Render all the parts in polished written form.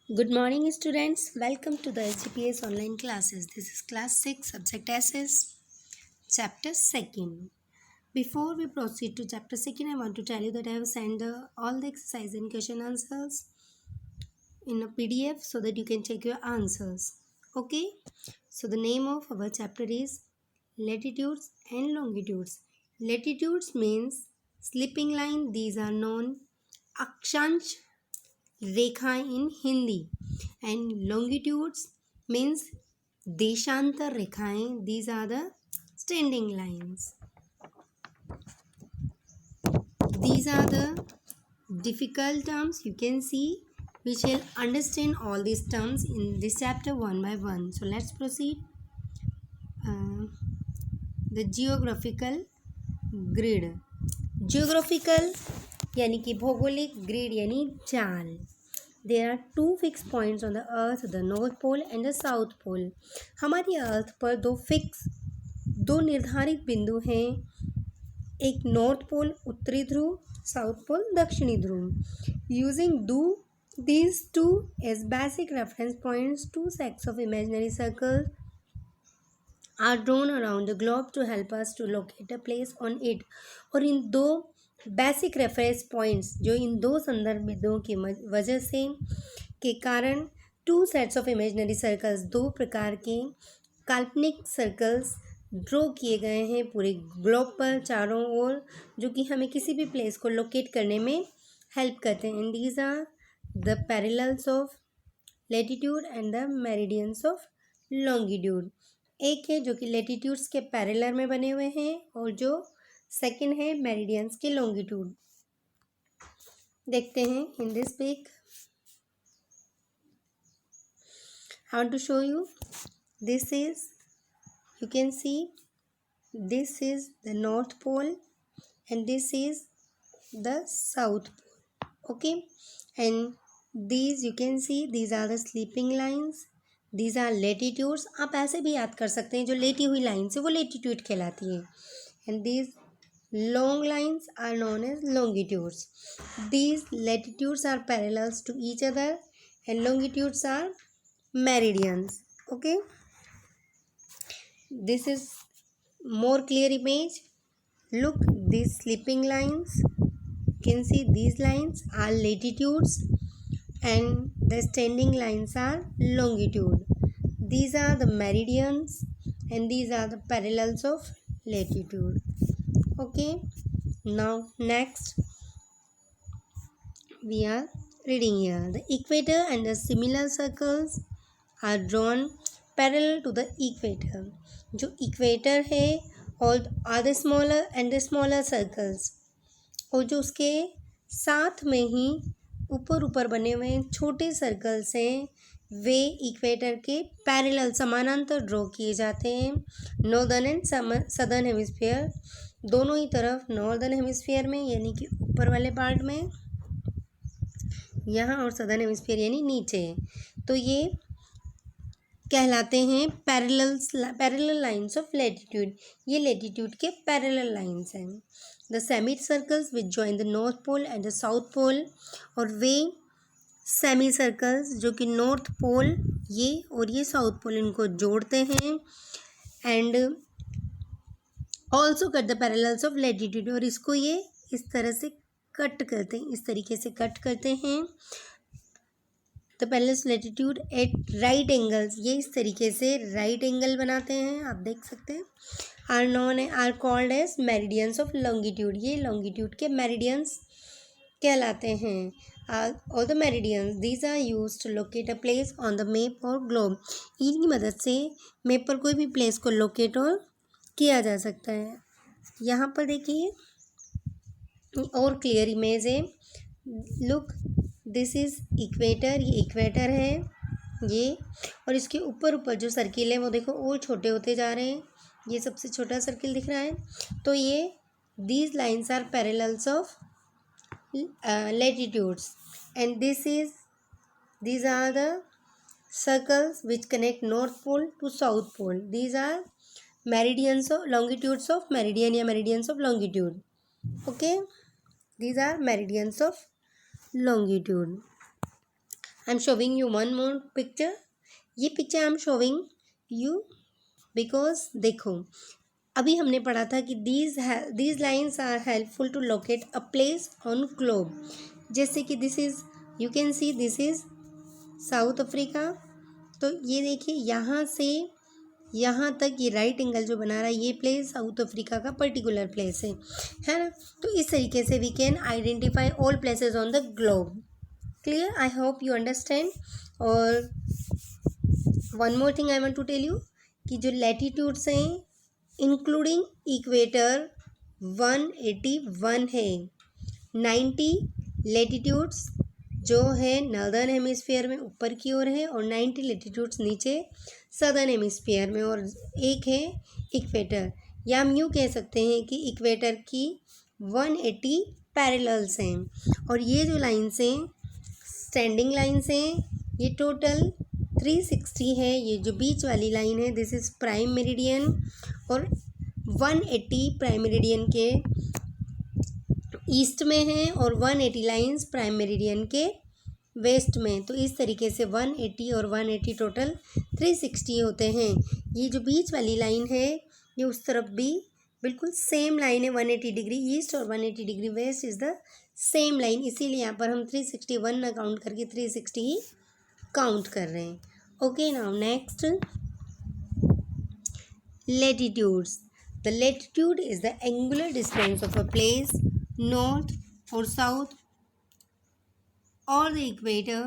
Good morning, students. Welcome to the SGPS online classes. This is class 6, subject SS, chapter 2nd. Before we proceed to chapter 2nd, I want to tell you that I have sent all the exercise and question answers in a PDF so that you can check your answers. Okay? So, the name of our chapter is Latitudes and Longitudes. Latitudes means slipping line, these are known. Akshansh रेखाएं in Hindi and longitudes means देशांतर रेखाएं these are the standing lines these are the difficult terms you can see. We shall understand all these terms in this chapter one by one. So let's proceed. The geographical grid. Geographical यानी कि भौगोलिक grid यानी जाल. There are two fixed points on the earth, the North Pole and the South Pole. हमारी earth पर दो निर्धारित बिंदु हैं. एक नॉर्थ पोल उत्तरी ध्रुव, साउथ पोल दक्षिणी ध्रुव. Using these two as basic reference points, two sets of imaginary circles are drawn around the globe to help us to locate a place on it. और इन दो बेसिक रेफरेंस पॉइंट्स जो इन दो संदर्भ बिंदुओं की वजह से के कारण two sets of imaginary circles, दो प्रकार के काल्पनिक सर्कल्स ड्रॉ किए गए हैं पूरे ग्लोब पर चारों ओर, जो कि हमें किसी भी प्लेस को लोकेट करने में हेल्प करते हैं. And these are the parallels of latitude and the meridians of longitude. एक है जो कि लैटिट्यूड्स के पैरेलल में बने हुए हैं और जो सेकंड है मेरिडियंस के लॉन्गिट्यूड. देखते हैं in this pic. I want to show you. This is, you can see, this is the North Pole and this is the South Pole. Okay, and these you can see, these are the sleeping lines. These are latitudes. आप ऐसे भी याद कर सकते हैं, जो लेटी हुई लाइन्स है वो लेटीट्यूड कहलाती है. And these long lines are known as longitudes. These latitudes are parallels to each other and longitudes are meridians. Okay, this is more clear image. Look, these sleeping lines, you can see these lines are latitudes and the standing lines are longitude. These are the meridians and these are the parallels of latitude. Okay, now next we are reading here. The equator and the similar circles are drawn parallel to the equator. जो equator है और are the smaller and the smaller circles, और जो उसके साथ में ही ऊपर बने हुए छोटे सर्कल्स हैं वे इक्वेटर के पैरेलल समानांतर ड्रॉ किए जाते हैं. नॉर्दर्न एंड सदर्न हेमिस्फीयर, दोनों ही तरफ नॉर्दर्न हेमिस्फीयर में यानी कि ऊपर वाले पार्ट में यहाँ, और सदर्न हेमिस्फीयर यानी नीचे. तो ये कहलाते हैं पैरेलल लाइंस ऑफ लैटिट्यूड. ये लैटिट्यूड के पैरेलल लाइंस हैं. The semi circles which join the north pole and the south pole, और वे सेमी सर्कल्स जो कि नॉर्थ पोल ये और ये साउथ पोल इनको जोड़ते हैं. And also cut the parallels of latitude, और इसको ये इस तरह से कट करते हैं, इस तरीके से कट करते हैं. The parallels latitude at right angles, ये इस तरीके से राइट एंगल बनाते हैं, आप देख सकते हैं. Are called as meridians of longitude, ये लॉन्गिट्यूड के मेरिडियंस कहलाते हैं. और the meridians these are use to locate a place on the map और ग्लोब. इनकी मदद से मैप पर कोई भी प्लेस को लोकेट और किया जा सकता है. यहाँ पर देखिए और क्लियर इमेज है. लुक, दिस इज़ इक्वेटर, ये इक्वेटर है ये, और इसके ऊपर जो सर्किल है वो देखो और छोटे होते जा रहे हैं. ये सबसे छोटा सर्किल दिख रहा है. तो ये these lines are parallels of latitudes and these are the circles which connect north pole to south pole. These are meridians of longitudes of meridian या meridians of longitude. Okay, these are meridians of longitude. I am showing you one more picture. ये picture I am showing you because देखो, अभी हमने पढ़ा था कि these lines are helpful to locate a place on globe. जैसे कि this is, you can see this is South Africa. तो ये देखिए यहाँ से यहाँ तक ये राइट एंगल जो बना रहा है ये प्लेस साउथ अफ्रीका का पर्टिकुलर प्लेस है ना. तो इस तरीके से we can identify all places on the globe. Clear? I hope you understand. और one more thing I want to tell you कि जो लैटिट्यूड्स हैं इंक्लूडिंग इक्वेटर 181 है. 90 लैटिट्यूड्स जो है नॉर्दर्न हेमिस्फीयर में ऊपर की ओर है और 90 लैटिट्यूड्स नीचे सदर्न हेमिस्फीयर में, और एक है इक्वेटर. या हम यूँ कह सकते हैं कि इक्वेटर की 180 पैरेलल्स हैं. और ये जो लाइन्स हैं स्टैंडिंग लाइन्स हैं, ये टोटल 360 है. ये जो बीच वाली लाइन है दिस इज़ प्राइम मेरिडियन, और 180 प्राइम मेरिडियन के ईस्ट में है और 180 लाइन्स प्राइम मेरिडियन के वेस्ट में. तो इस तरीके से 180 और 180 टोटल 360 होते हैं. ये जो बीच वाली लाइन है ये उस तरफ भी बिल्कुल सेम लाइन है. 180 डिग्री ईस्ट और 180 degree west is the same line. इसीलिए यहाँ पर हम 361 ना काउंट करके 360 ही काउंट कर रहे हैं. Okay, now next, latitudes. The latitude is the angular distance of a place north or south or the equator.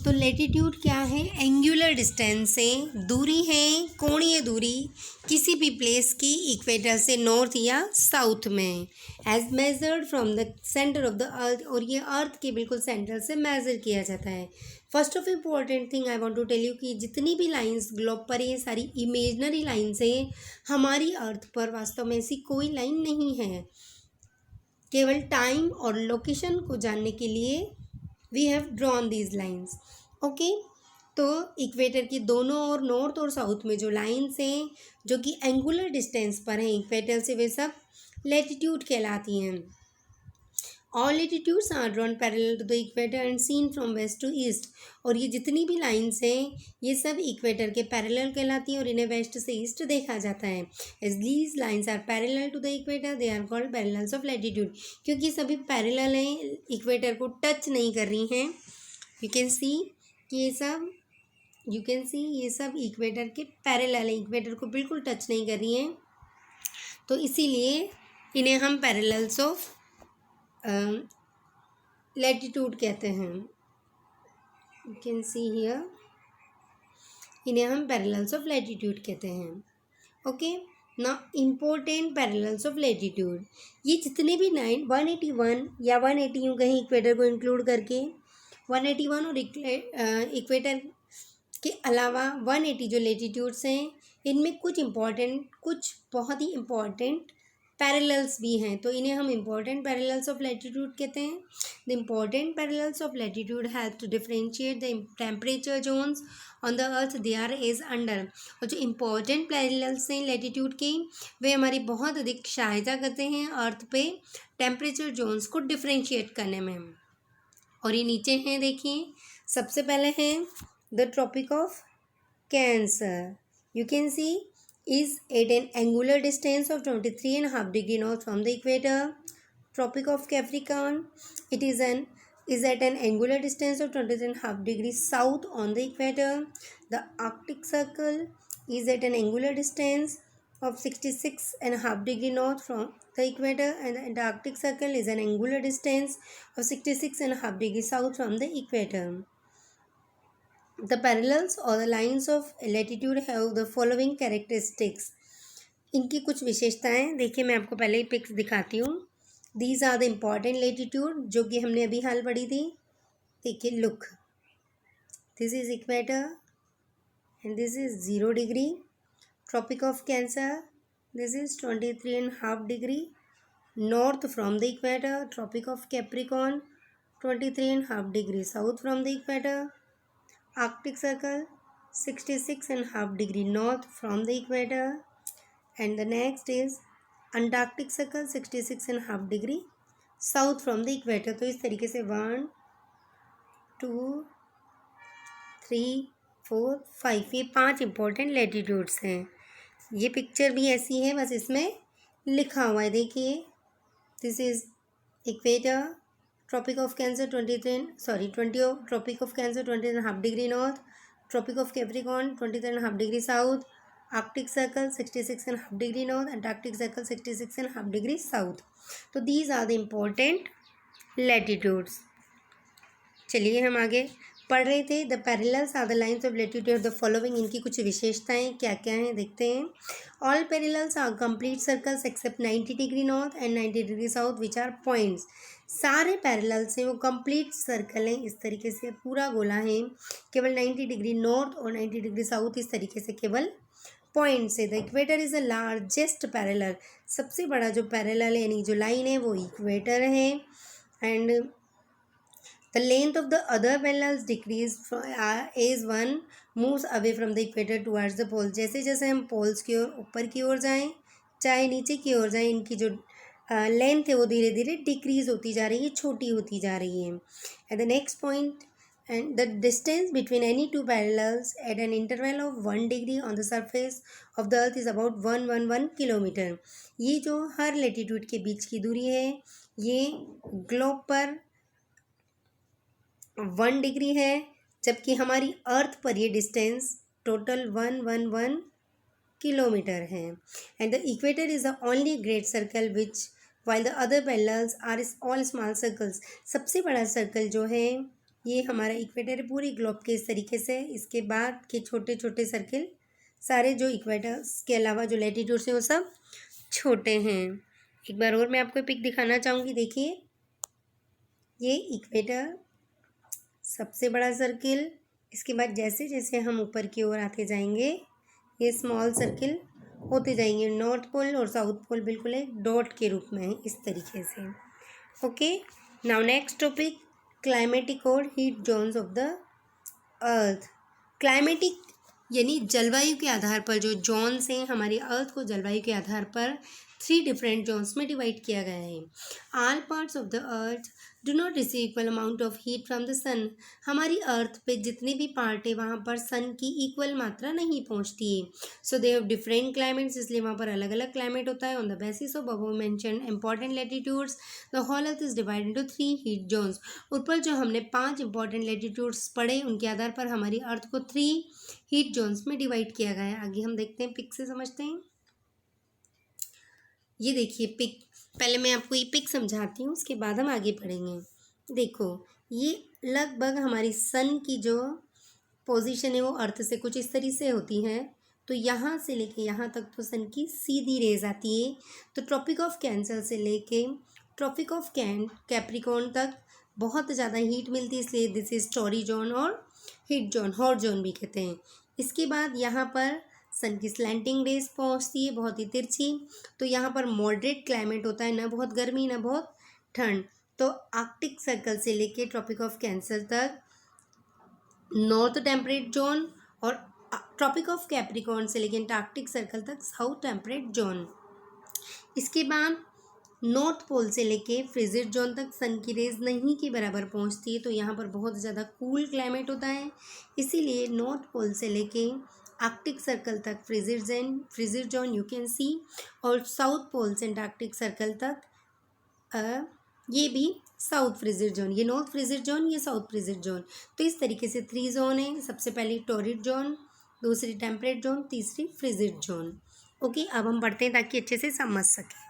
तो लेटीट्यूड क्या है? एंगुलर डिस्टेंस से दूरी है, कोणीय दूरी किसी भी प्लेस की इक्वेटर से नॉर्थ या साउथ में, as measured from the centre of the earth. और ये अर्थ के बिल्कुल सेंटर से मेजर किया जाता है. First of important thing I want to tell you कि जितनी भी लाइंस ग्लोब पर ये सारी इमेजनरी लाइंस हैं. हमारी अर्थ पर वास्तव में ऐसी कोई लाइन नहीं है. केवल टाइम और लोकेशन को जानने के लिए we have drawn these lines. Okay, तो इक्वेटर की दोनों ओर नॉर्थ और साउथ में जो लाइन्स हैं जो कि एंगुलर डिस्टेंस पर हैं इक्वेटर से, वे सब लेटीट्यूड कहलाती हैं. All latitudes are drawn parallel to the equator and seen from west to east. और ये जितनी भी लाइन्स हैं ये सब इक्वेटर के पैरेलल कहलाती हैं और इन्हें वेस्ट से ईस्ट देखा जाता है. As these lines are parallel to the equator they are called parallels of latitude. क्योंकि सभी पैरेलल हैं, इक्वेटर को टच नहीं कर रही हैं. यू कैन सी ये सब, यू कैन सी ये सब इक्वेटर के पैरेलल हैं, इक्वेटर को बिल्कुल टच नहीं कर रही हैं. तो इसीलिए इन्हें हम पैरेलल्स ऑफ लैटिट्यूड कहते हैं. यू कैन सी हियर, इन्हें हम पैरेलल्स ऑफ लैटिट्यूड कहते हैं. ओके, ना इम्पोर्टेंट पैरेलल्स ऑफ लैटिट्यूड. ये जितने भी 181 या 180 यूँ कहीं इक्वेटर को इंक्लूड करके 181 और इक्वेटर के अलावा 180 जो लेटीट्यूड्स हैं इनमें कुछ बहुत ही इम्पॉर्टेंट पैरेलल्स भी हैं. तो इन्हें हम इम्पॉर्टेंट पैरेलल्स ऑफ लैटिट्यूड कहते हैं. The important parallels of latitude help to differentiate the temperature zones on the earth they are as under. और जो इम्पॉर्टेंट पैरेलल्स हैं लैटिट्यूड के वे हमारी बहुत अधिक सहायता करते हैं अर्थ पे टेम्परेचर जोन्स को डिफरेंशिएट करने में. और ये नीचे हैं, देखिए. सबसे पहले हैं the tropic of cancer. You can see is at an angular distance of 23.5 degree north from the equator. Tropic of Capricorn, it is at an angular distance of 23.5 degrees south on the equator. The Arctic Circle is at an angular distance of 66.5 degree north from the equator, and the Antarctic Circle is an angular distance of 66.5 degrees south from the equator. The parallels or the lines of latitude have the following characteristics. इनकी कुछ विशेषताएं देखिए, मैं आपको पहले he picks दिखाती हूँ. These are the important latitude जो कि हमने अभी हाल पढ़ी थी. देखिए, look, this is equator and this is 0 degree. Tropic of Cancer, this is 23.5 degree north from the equator. Tropic of Capricorn, 23.5 degree south from the equator. Arctic Circle, 66.5 degree north from the equator. And the next is Antarctic Circle, 66.5 degree south from the equator. तो इस तरीके से 1 2 3 4 5, ये 5 important latitudes हैं। ये picture भी ऐसी है, बस इसमें लिखा हुआ है, देखिए। This is equator, Tropic of Cancer 20 Tropic of Cancer 20.5 degree north, Tropic of Capricorn 23.5 degree south, Arctic Circle 66.5 degree north, Antarctic Circle 66.5 degree south. तो these are the important latitudes. चलिए हम आगे पढ़ रहे थे। The parallels are the lines of latitude the following, इनकी कुछ विशेषताएं क्या क्या हैं देखते हैं। All parallels are complete circles except 90 degree north and 90 degree south which are points. सारे पैरेलल्स हैं वो कंप्लीट सर्कल हैं, इस तरीके से पूरा गोला है। केवल 90 डिग्री नॉर्थ और 90 डिग्री साउथ इस तरीके से केवल पॉइंट्स है। The equator is the largest parallel, सबसे बड़ा जो पैरेलल है यानी जो लाइन है वो इक्वेटर है। And the length of the other parallels decrease as one moves away from the equator towards the pole। जैसे जैसे हम पोल्स की ओर ऊपर की ओर जाएं चाहे नीचे की ओर जाएं, इनकी जो लेंथ है वो धीरे धीरे डिक्रीज होती जा रही है, छोटी होती जा रही है। At the next point, and the distance between any two parallels at an interval of 1 degree on the surface of the earth is about 111 kilometre. ये जो हर लेटीट्यूड के बीच की दूरी है ये ग्लोब पर 1 डिग्री है, जबकि हमारी अर्थ पर ये डिस्टेंस टोटल 111 किलोमीटर है। And the equator is the only great circle which while the other parallels are all small circles. सबसे बड़ा सर्कल जो है ये हमारा इक्वेटर है पूरी ग्लोब के इस तरीके से। इसके बाद के छोटे छोटे सर्किल सारे जो इक्वेटर्स के अलावा जो लैटिट्यूड्स हैं वो सब छोटे हैं। एक बार और मैं आपको पिक दिखाना चाहूँगी, देखिए ये इक्वेटर सबसे बड़ा सर्किल, इसके बाद जैसे जैसे हम ऊपर की ओर आते जाएंगे ये स्मॉल सर्किल होते जाएंगे। नॉर्थ पोल और साउथ पोल बिल्कुल एक डॉट के रूप में है इस तरीके से। Okay, now next topic, climatic और heat zones of the earth. Climatic यानी जलवायु के आधार पर जो जोन्स हैं, हमारी अर्थ को जलवायु के आधार पर 3 डिफरेंट जोन्स में डिवाइड किया गया है। All parts of the earth do not receive equal amount of heat from the sun. हमारी अर्थ पे जितने भी पार्ट है वहाँ पर सन की इक्वल मात्रा नहीं पहुँचती है। So they have different climates, इसलिए वहाँ पर अलग अलग क्लाइमेट होता है। On the basis of above mentioned important latitudes the whole earth is divided into 3 heat zones. ऊपर जो हमने 5 इंपॉर्टेंट लैटिट्यूड्स पढ़े उनके आधार पर हमारी अर्थ को 3 हीट जोन्स में डिवाइड किया गया है। आगे हम देखते हैं, पिक से समझते हैं। ये देखिए पिक, पहले मैं आपको ये पिक समझाती हूँ उसके बाद हम आगे पढ़ेंगे। देखो ये लगभग हमारी सन की जो पोजीशन है वो अर्थ से कुछ इस तरीके से होती है। तो यहाँ से लेके यहाँ तक तो सन की सीधी रेज आती है। तो ट्रॉपिक ऑफ कैंसर से लेके ट्रॉपिक ऑफ कैप्रिकॉर्न तक बहुत ज़्यादा हीट मिलती है, इसलिए दिस इज़ टॉरी जोन और हीट जोन, हॉट जोन भी कहते हैं। इसके बाद यहाँ पर सन की स्लैंटिंग रेज पहुँचती है बहुत ही तिरछी, तो यहाँ पर मॉडरेट क्लाइमेट होता है, ना बहुत गर्मी ना बहुत ठंड। तो आर्कटिक सर्कल से लेके ट्रॉपिक ऑफ कैंसर तक नॉर्थ टेम्परेट जोन और ट्रॉपिक ऑफ कैप्रिकॉर्न से लेके अंटार्कटिक सर्कल तक साउथ टेम्परेट जोन। इसके बाद नॉर्थ पोल से लेके फ्रिजिड जोन तक सन की रेज नहीं के बराबर पहुंचती है, तो यहाँ पर बहुत ज़्यादा कूल क्लाइमेट होता है। इसीलिए नॉर्थ पोल से लेके आर्कटिक सर्कल तक फ्रिजिड जोन यू कैन सी, और साउथ पोल से अंटार्कटिक सर्कल तक ये भी साउथ फ्रिजिड जोन, ये नॉर्थ फ्रिजिड जोन, ये साउथ फ्रिजिड जोन। तो इस तरीके से 3 जोन है। सबसे पहले टॉरिड जोन, दूसरी टेम्परेट जोन, तीसरी फ्रिजिड जोन। ओके, अब हम पढ़ते हैं ताकि अच्छे से समझ सकें।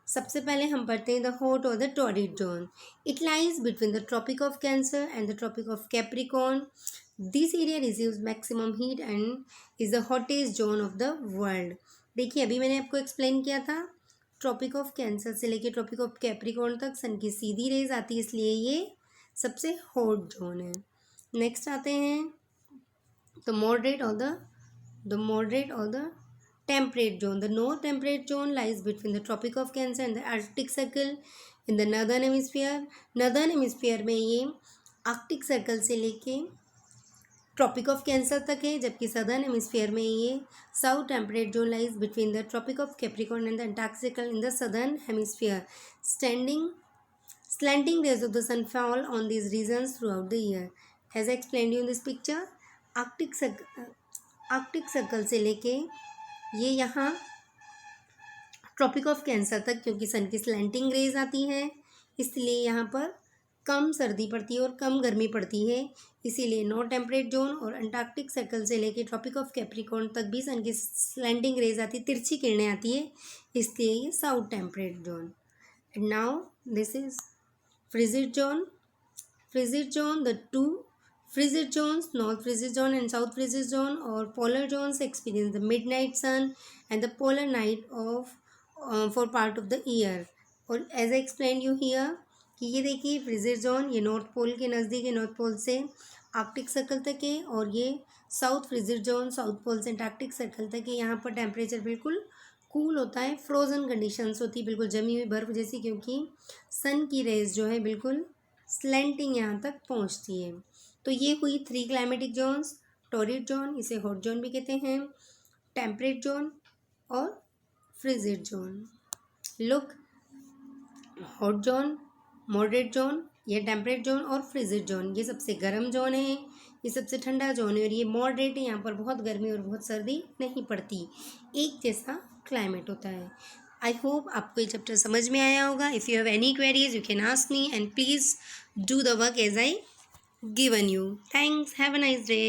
सबसे पहले हम पढ़ते हैं द हॉट और the torrid zone. It lies between the tropic of Cancer and the tropic of Capricorn. This area receives maximum heat and is the hottest zone of the world. देखिए अभी मैंने आपको एक्सप्लेन किया था, tropic of cancer से लेके tropic of Capricorn तक सन की सीधी रेज आती है, इसलिए ये सबसे हॉट जोन है। नेक्स्ट आते हैं द मॉडरेट और the temperate zone. The north temperate zone lies between the tropic of Cancer and the Arctic Circle in the northern hemisphere. northern hemisphere में ये आर्कटिक सर्कल से लेके ट्रॉपिक ऑफ कैंसर तक है, जबकि सदर्न हेमिस्फीयर में ये south temperate zone lies between the tropic of Capricorn and the Antarctic circle in the southern hemisphere. Slanting rays of the sun fall on these regions throughout the year. As I explained you in this picture, Arctic circle से लेके ये यहाँ tropic of cancer तक, क्योंकि सन की slanting raise आती हैं इसलिए यहाँ पर कम सर्दी पड़ती है और कम गर्मी पड़ती है, इसीलिए नॉर्थ टेम्परेट जोन और अंटार्कटिक सर्कल से लेके ट्रॉपिक ऑफ कैप्रिकॉर्न तक भी सन की स्लैंटिंग रेज आती, तिरछी किरणें आती है, इसलिए ये south temperate zone. And now this is frigid zone. Frigid zone, the two frigid zones, north frigid zone and south frigid zone, or polar zones, experience the midnight sun and the polar night of for part of the year. और as I explained you here कि ये देखिए frigid zone ये north pole के नज़दीक है, north pole से Arctic circle तक है, और ये south frigid zone south pole से अंटार्कटिक सर्कल तक है. यहाँ पर टेम्परेचर बिल्कुल कूल होता है, फ्रोज़न कंडीशंस होती है, बिल्कुल जमी हुई बर्फ़ जैसी, क्योंकि सन की रेज जो है बिल्कुल स्लैंटिंग यहाँ तक पहुँचती है. तो ये हुई 3 क्लाइमेटिक जोन्स. टॉरिड जोन, इसे हॉट जोन भी कहते हैं, टेम्परेट जोन और frigid zone. Look, hot zone, moderate zone, ये टेम्परेट जोन और फ्रिजिड जोन, ये सबसे गर्म जोन है, ये सबसे ठंडा जोन है, और ये मॉडरेट है, यहाँ पर बहुत गर्मी और बहुत सर्दी नहीं पड़ती, एक जैसा क्लाइमेट होता है. आई होप आपको ये चैप्टर समझ में आया होगा. If you have any queries you can ask me and please do the work as I given you. Thanks. Have a nice day.